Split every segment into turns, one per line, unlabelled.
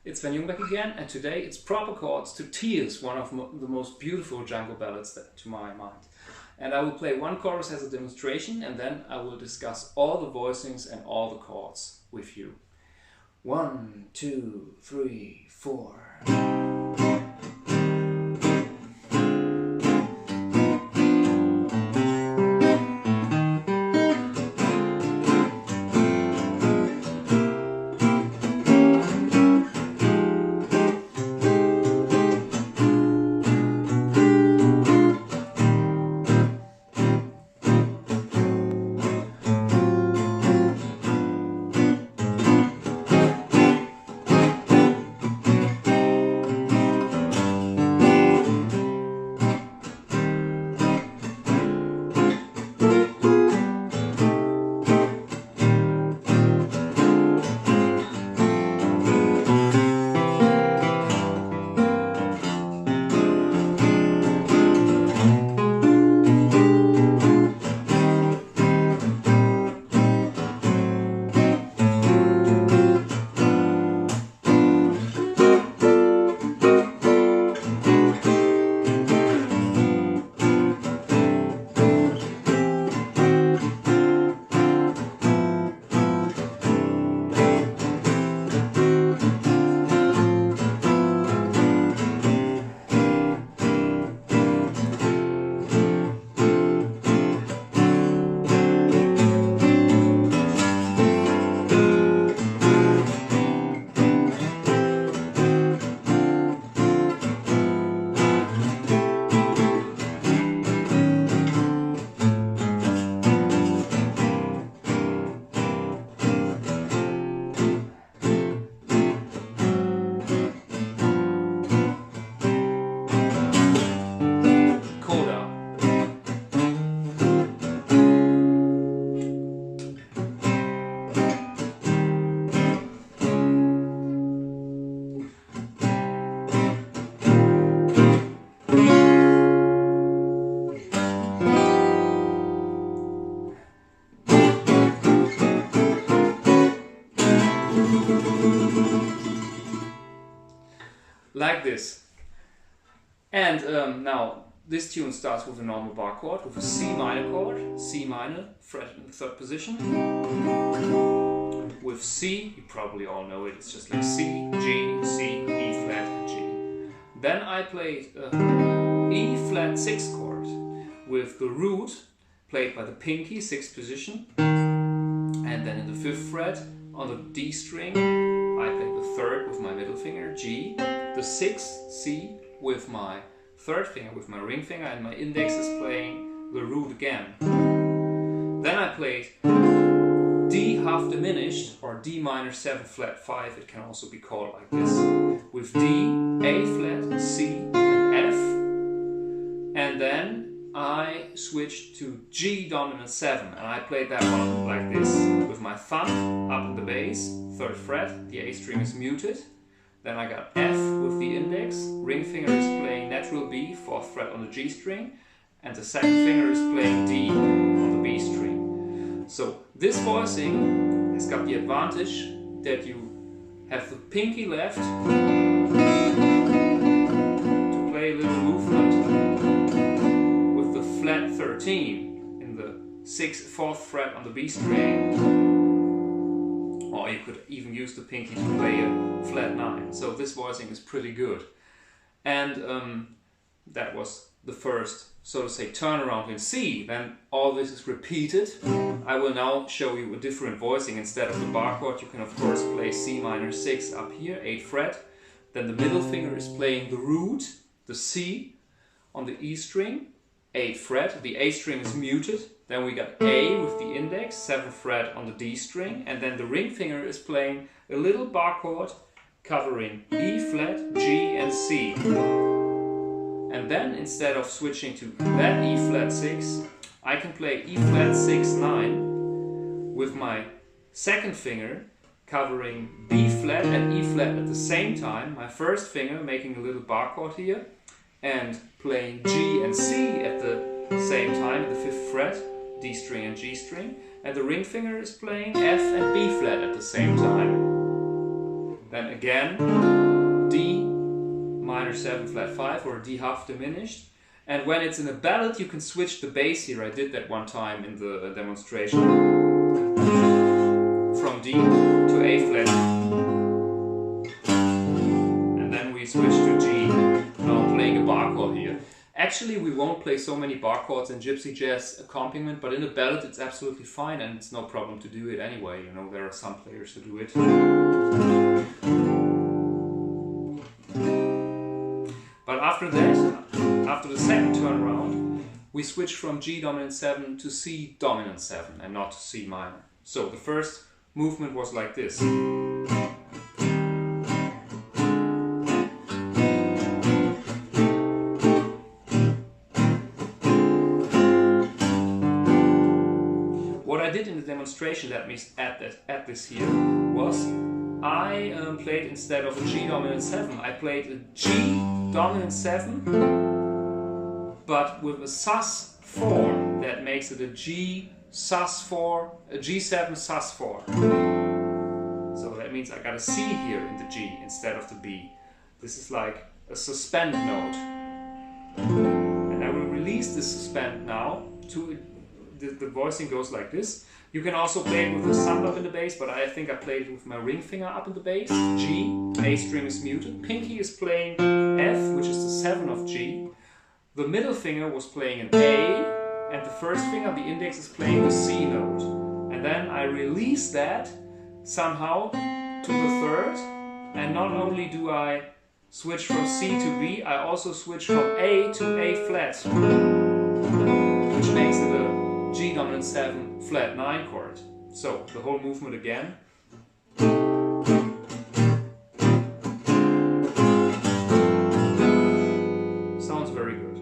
It's Sven Jungbeck again, and today it's proper chords to Tears, one of the most beautiful Django ballads to my mind. And I will play one chorus as a demonstration, and then I will discuss all the voicings and all the chords with you. 1, 2, 3, 4. Like this. And now this tune starts with a normal bar chord, with a C minor chord, C minor, fret in the 3rd position. With C, you probably all know it, it's just like C, G, C, E flat, and G. Then I play E flat 6 chord with the root played by the pinky, 6th position. And then in the 5th fret on the D string, I play the 3rd with my middle finger, G, the 6th, C, with my 3rd finger, with my ring finger, and my index is playing the root again. Then I played D half diminished, or D minor 7 flat 5, it can also be called like this, with D, A flat, C, and F. And then I switched to G dominant 7, and I played that one like this, with my thumb up in the bass, 3rd fret, the A string is muted. Then I got F with the index, ring finger is playing natural B, 4th fret on the G string, and the 2nd finger is playing D on the B string. So this voicing has got the advantage that you have the pinky left to play a little movement with the flat 13 in the 4th fret on the B string. Or you could even use the pinky to play a flat 9. So this voicing is pretty good. And that was the first, so to say, turnaround in C. Then all this is repeated. I will now show you a different voicing. Instead of the bar chord, you can of course play C minor 6 up here, 8th fret. Then the middle finger is playing the root, the C, on the E string, 8th fret. The A string is muted. Then we got A with the index, 7th fret on the D string, and then the ring finger is playing a little bar chord covering E flat, G and C. And then instead of switching to that E flat 6, I can play E flat 6, 9 with my 2nd finger covering B flat and E flat at the same time, my 1st finger making a little bar chord here, and playing G and C at the same time at the 5th fret, D string and G string, and the ring finger is playing F and B flat at the same time. then again D minor 7 flat 5 or D half diminished. And when it's in a ballad, you can switch the bass here. I did that one time in the demonstration. From D to A flat. And then we switch to G. Now I'm playing a bar chord here. Actually, we won't play so many bar chords in gypsy jazz accompaniment, but in a ballad it's absolutely fine and it's no problem to do it anyway. You know, there are some players who do it. But after that, after the second turn round, we switch from G dominant 7 to C dominant 7 and not to C minor. So the first movement was like this. What I did in the demonstration, let me add this here, was I played instead of a G dominant 7, I played a G dominant 7, but with a sus 4 that makes it a G sus 4, a G7 sus 4. So that means I got a C here in the G instead of the B. This is like a suspend note. And I will release this suspend now to the voicing goes like this. You can also play it with the thumb up in the bass, but I think I played it with my ring finger up in the bass. G, A string is muted. Pinky is playing F, which is the 7 of G. The middle finger was playing an A, and the first finger, the index, is playing the C note. And then I release that somehow to the third, and not only do I switch from C to B, I also switch from A to A flat, which makes it a G dominant 7 flat 9 chord. So the whole movement again. Sounds very good.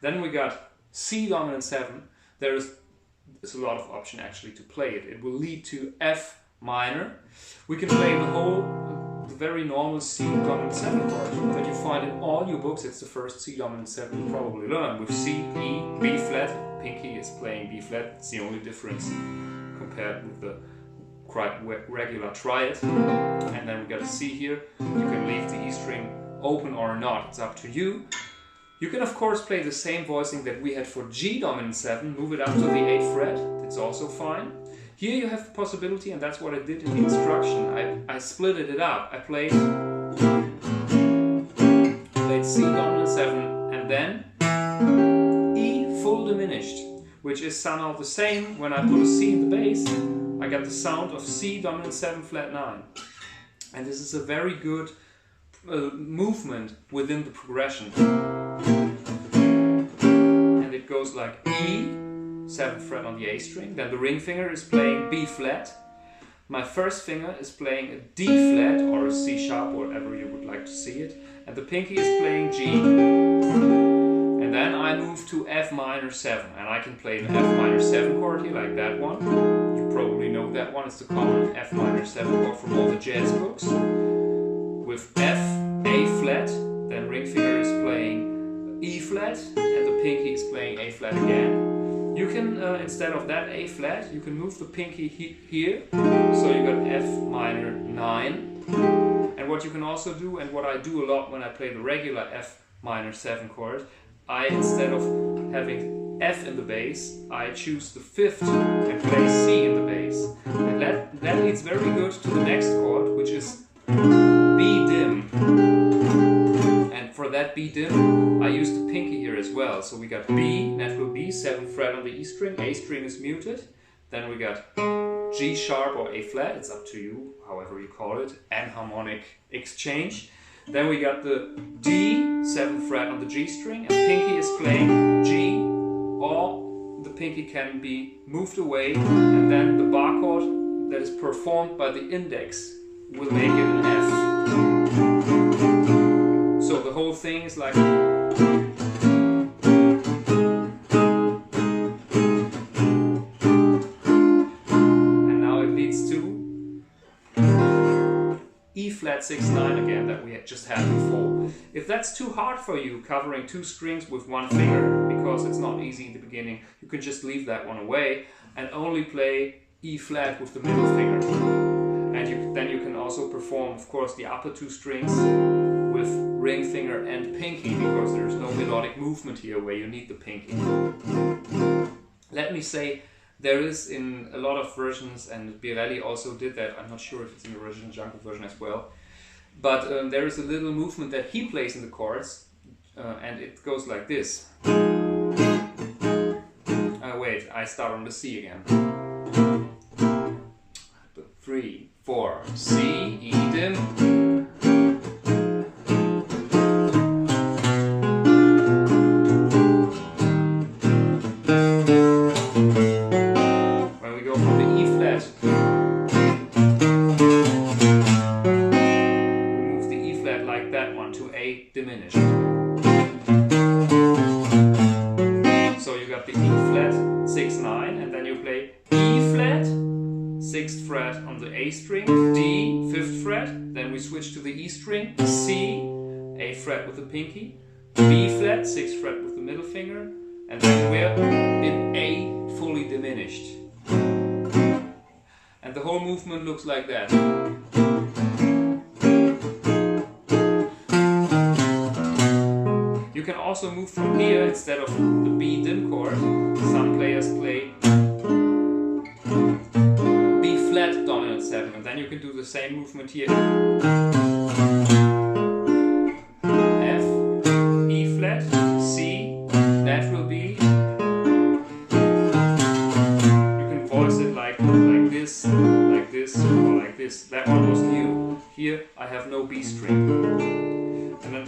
Then we got C dominant 7. There's a lot of option actually to play it. It will lead to F minor. We can play the very normal C dominant 7 chord that you find in all your books. It's the first C dominant 7 you probably learn, with C, E, B flat. Pinky is playing B flat. It's the only difference compared with the quite regular triad. And then we got a C here. You can leave the E string open or not, it's up to you. You can of course play the same voicing that we had for G dominant 7, move it up to the 8th fret, it's also fine. Here you have the possibility, and that's what I did in the instruction, I split it up. I played C dominant 7 and then E full diminished, which is somehow the same. When I put a C in the bass, I get the sound of C dominant 7 flat 9. And this is a very good movement within the progression. And it goes like E, 7th fret on the A string, then the ring finger is playing B flat. My first finger is playing a D flat or a C sharp, whatever you would like to see it, and the pinky is playing G. And then I move to F minor 7, and I can play an F minor 7 chord here, like that one. You probably know that one, it's the common F minor 7 chord from all the jazz books. With F, A flat, then ring finger is playing E flat, and the pinky is playing A flat again. You can, instead of that A flat, you can move the pinky here, so you got F minor 9. And what you can also do, and what I do a lot when I play the regular F minor 7 chord, I, instead of having F in the bass, I choose the 5th and play C in the bass. And that leads very good to the next chord, which is B dim. And for that B dim, I use the pinky here as well. So we got B, natural B, 7th fret on the E string, A string is muted. Then we got G sharp or A flat, it's up to you, however you call it, enharmonic exchange. Then we got the D, 7th fret on the G string, and pinky is playing G, or the pinky can be moved away, and then the bar chord that is performed by the index will make it an F. So the whole thing is like... And now it leads to E flat 6-9 again, that we had just had before. If that's too hard for you, covering 2 strings with 1 finger, because it's not easy in the beginning, you can just leave that one away and only play E flat with the middle finger. And then you can also perform, of course, the upper two strings with ring finger and pinky, because there's no melodic movement here where you need the pinky. Let me say, there is in a lot of versions, and Birelli also did that, I'm not sure if it's in the original Django version as well, but there is a little movement that he plays in the chords, and it goes like this. Wait, I start on the C again. 3, 4, C, E dim. When we go from the E flat, we move the E flat like that one to A diminished. So you got the E flat, 6, 9, and then you play E flat, 6th fret on the A string, D, 5th fret, then we switch to the E string, C, A fret with the pinky, B flat, 6th fret with the middle finger, and then we're in A fully diminished. And the whole movement looks like that. You can also move from here instead of the B dim chord. Some players play B flat dominant 7, and then you can do the same movement here. F, E flat, C, natural B. You can voice it like this, or like this. That one was new. Here I have no B string. And then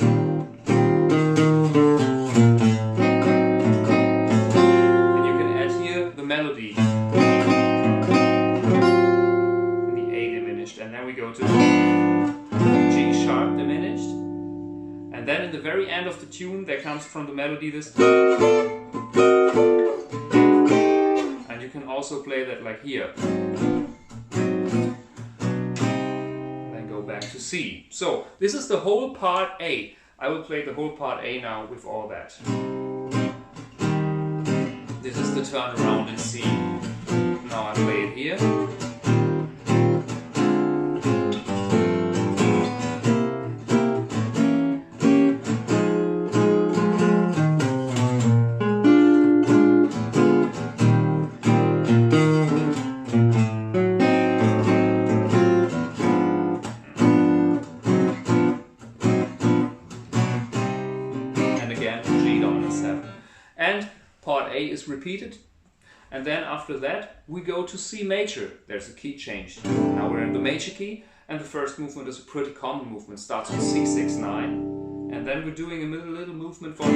melody in the A diminished, and then we go to G sharp diminished, and then in the very end of the tune there comes from the melody this, and you can also play that like here, then go back to C. So this is the whole part A. I will play the whole part A now with all that. This is the turnaround in C. Now I play it here. And again, G dominant 7. And part A is repeated, and then after that we go to C major. There's a key change. Now we're in the major key, and the first movement is a pretty common movement. Starts with C, 6, 9, and then we're doing a little movement for,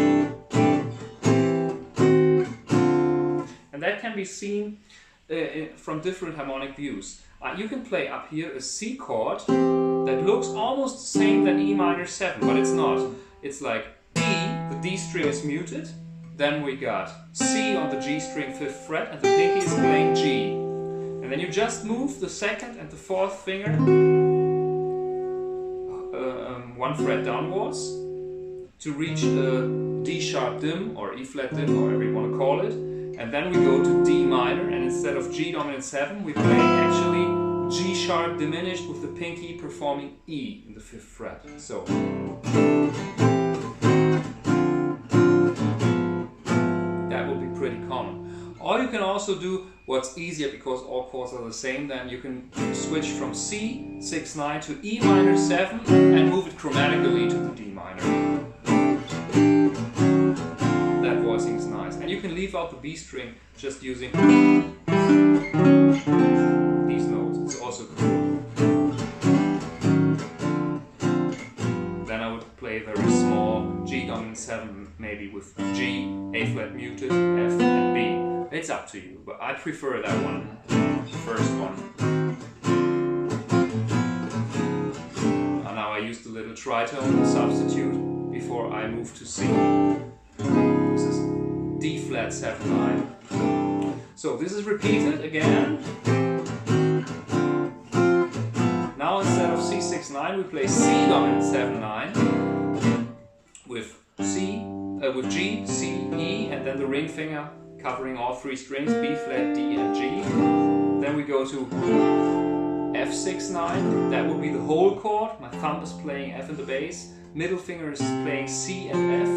and that can be seen from different harmonic views. You can play up here a C chord that looks almost the same than E minor 7, but it's not. It's like D, the D string is muted. Then we got C on the G string 5th fret, and the pinky is playing G. And then you just move the 2nd and the 4th finger 1 fret downwards to reach a D sharp dim or E flat dim, or whatever you want to call it. And then we go to D minor, and instead of G dominant 7 we play actually G sharp diminished with the pinky performing E in the 5th fret. So pretty common. Or you can also do what's easier, because all chords are the same, then you can switch from C, 6, 9 to E minor 7 and move it chromatically to the D minor. That voicing is nice. And you can leave out the B string just using these notes. It's also cool. Then I would play very small G dominant 7 maybe with G, A flat muted, F and B. It's up to you, but I prefer that one, the first one. And now I use the little tritone substitute before I move to C. This is D flat 7, 9. So this is repeated again. Now instead of C, 6, 9 we play C dominant 7, 9 with C, with G, C, E, and then the ring finger covering all 3 strings, B flat, D and G. Then we go to F6-9, that would be the whole chord. My thumb is playing F in the bass, middle finger is playing C and F,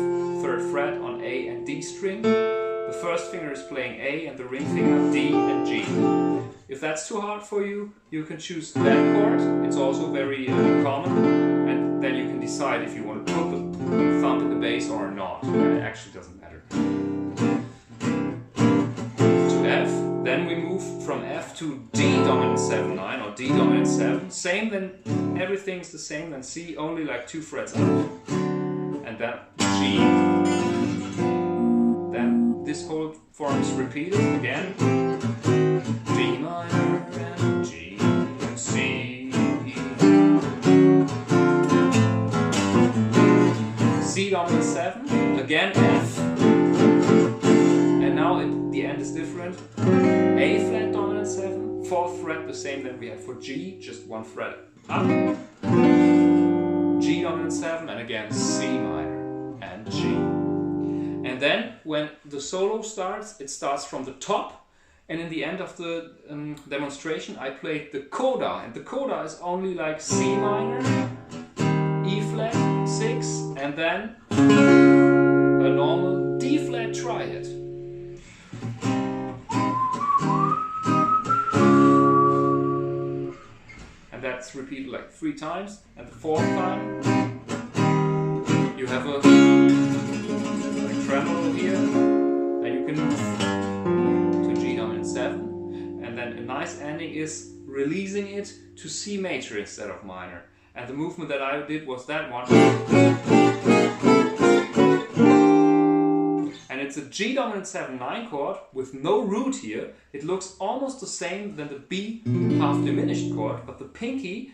3rd fret on A and D string. The first finger is playing A and the ring finger D and G. If that's too hard for you, you can choose that chord. It's also very common, and then you can decide if you want to put the thumb in the bass or not. It actually doesn't matter. To F, then we move from F to D dominant 7-9 or D dominant 7. Same, then everything's the same than C, only like 2 frets up. And then G. Then this whole form is repeated again. D minor and G and C. C dominant 7, again F. And now the end is different. A flat dominant 7, 4th fret, the same that we had for G, just 1 fret up. G dominant 7, and again C minor and G. And then when the solo starts, it starts from the top, and in the end of the demonstration I played the coda, and the coda is only like C minor, E flat, 6, and then a normal D flat triad. And that's repeated like 3 times, and the 4th time you have a tremolo here, then you can move to G dominant 7, and then a nice ending is releasing it to C major instead of minor. And the movement that I did was that one. And it's a G dominant 7-9 chord with no root here. It looks almost the same than the B half diminished chord, but the pinky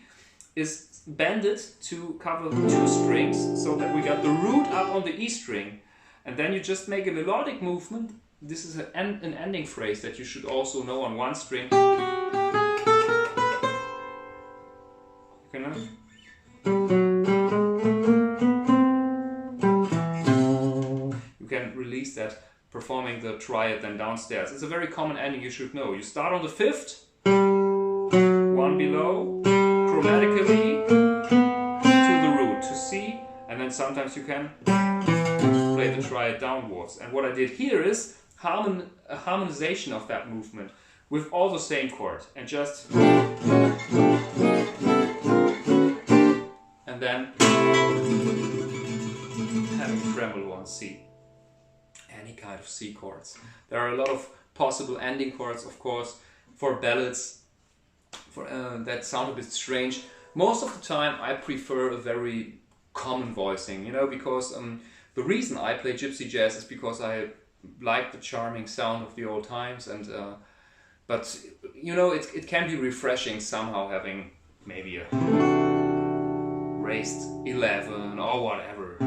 is bended to cover 2 strings so that we got the root up on the E string. And then you just make a melodic movement. This is an ending phrase that you should also know on 1 string. You can release that performing the triad then downstairs. It's a very common ending you should know. You start on the 5th, 1 below, chromatically to the root, to C, and then sometimes you can play the triad downwards. And what I did here is a harmonization of that movement with all the same chord, and just and then having tremolo on C. Any kind of C chords. There are a lot of possible ending chords, of course, for ballads that sound a bit strange. Most of the time I prefer a very common voicing, you know, because the reason I play gypsy jazz is because I like the charming sound of the old times, and but you know, it can be refreshing somehow having maybe a raised 11 or whatever,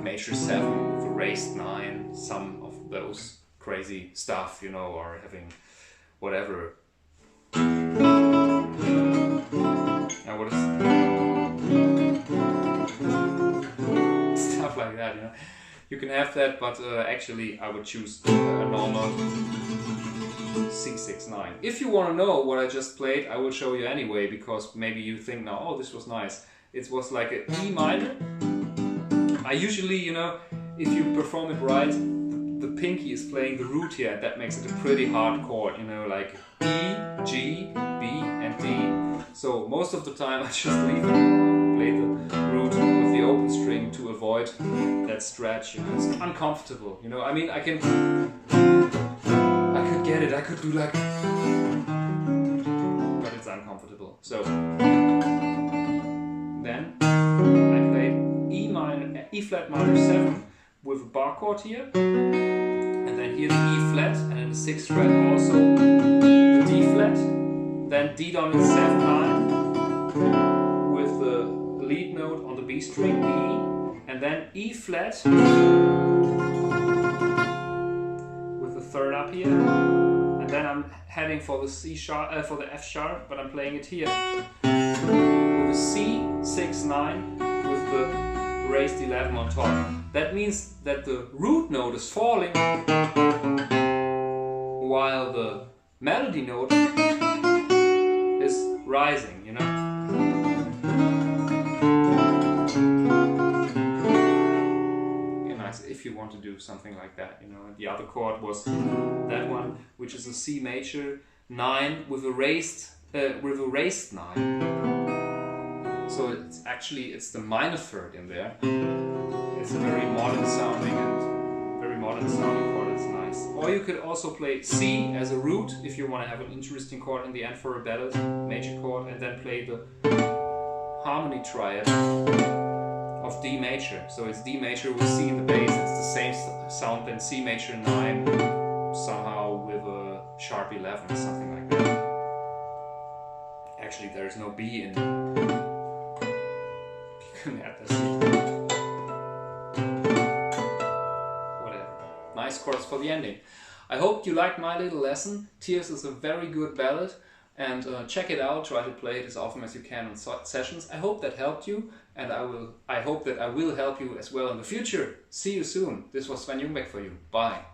major 7 with a raised 9, some of those crazy stuff, you know, or having whatever. Now what is stuff like that, you know? You can have that, but actually I would choose a normal C6-9. If you want to know what I just played, I will show you anyway, because maybe you think now, oh, this was nice. It was like an E minor. I usually, you know, if you perform it right, the pinky is playing the root here, and that makes it a pretty hard chord, you know, like E, G, B, and D. So most of the time I just play the root with the open string to avoid that stretch. You know, it's uncomfortable, you know. I mean, I could get it, I could do like, but it's uncomfortable. So then I played E flat minor 7 with a bar chord here, and then here the E flat, and then the 6th fret also the D flat, then D dominant 7-9 with the lead note on the B string, E, and then E flat with the 3rd up here, and then I'm heading for the C sharp, for the F sharp, but I'm playing it here with a C6-9 with the raised 11 on top. That means that the root note is falling while the melody note is rising, you know. Yeah, nice if you want to do something like that, you know. And the other chord was that one, which is a C major 9 with a raised 9. So it's the minor third in there. It's a very modern sounding chord. It's nice. Or you could also play C as a root if you want to have an interesting chord in the end for a ballad, major chord, and then play the harmony triad of D major. So it's D major with C in the bass. It's the same sound than C major 9, somehow with a sharp 11 or something like that. Actually, there is no B in it. You can add the C. Nice chords for the ending. I hope you liked my little lesson. Tears is a very good ballad, and check it out. Try to play it as often as you can on sessions. I hope that helped you, and I hope that I will help you as well in the future. See you soon. This was Sven Jungbeck for you. Bye.